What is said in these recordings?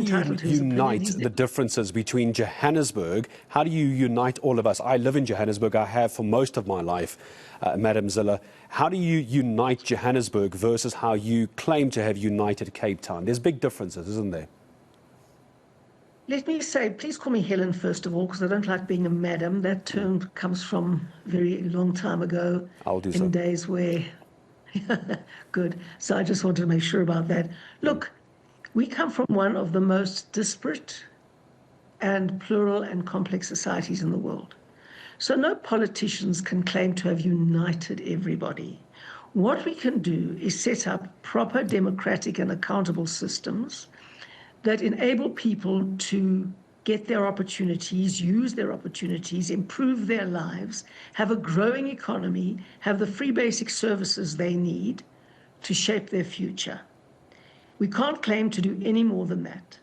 entitled to his opinion. Unite the differences between Johannesburg? How do you unite all of us? I live in Johannesburg. I have for most of my life, Madam Zille. How do you unite Johannesburg versus how you claim to have united Cape Town? There's big differences, isn't there? Let me say, please call me Helen, first of all, because I don't like being a madam. That term comes from a very long time ago. I'll do so. In days where... Good. So I just wanted to make sure about that. Look, we come from one of the most disparate and plural and complex societies in the world. So no politicians can claim to have united everybody. What we can do is set up proper democratic and accountable systems that enable people to get their opportunities, use their opportunities, improve their lives, have a growing economy, have the free basic services they need to shape their future. We can't claim to do any more than that.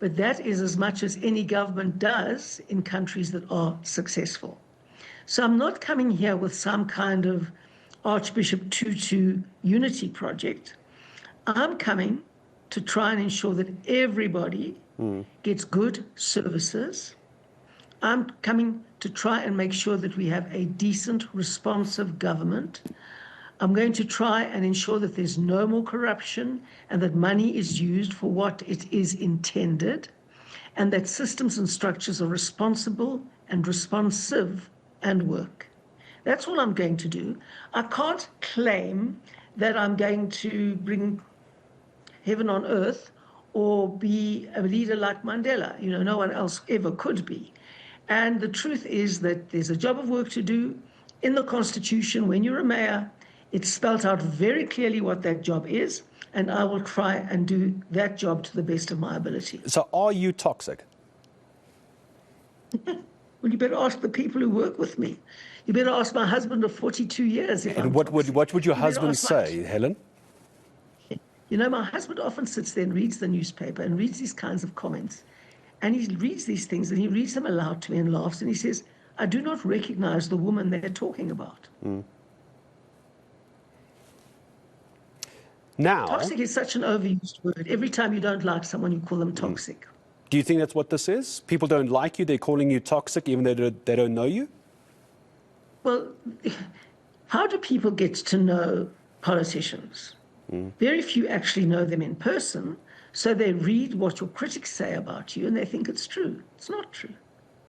But that is as much as any government does in countries that are successful. So I'm not coming here with some kind of Archbishop Tutu unity project. I'm coming to try and ensure that everybody gets good services. I'm coming to try and make sure that we have a decent, responsive government. I'm going to try and ensure that there's no more corruption and that money is used for what it is intended, and that systems and structures are responsible and responsive and work. That's all I'm going to do. I can't claim that I'm going to bring heaven on earth or be a leader like Mandela. You know, no one else ever could be. And the truth is that there's a job of work to do. In the Constitution, when you're a mayor, it's spelled out very clearly what that job is, and I will try and do that job to the best of my ability. So are you toxic? Well, you better ask the people who work with me. You better ask my husband of 42 years if And I'm what toxic. would your husband say, Helen? You know, my husband often sits there and reads the newspaper and reads these kinds of comments. And he reads these things and he reads them aloud to me and laughs. And he says, I do not recognize the woman they're talking about. Now, toxic is such an overused word. Every time you don't like someone, you call them toxic. Do you think that's what this is? People don't like you, they're calling you toxic even though they don't know you? Well, how do people get to know politicians? Very few actually know them in person, so they read what your critics say about you and they think it's true. It's not true.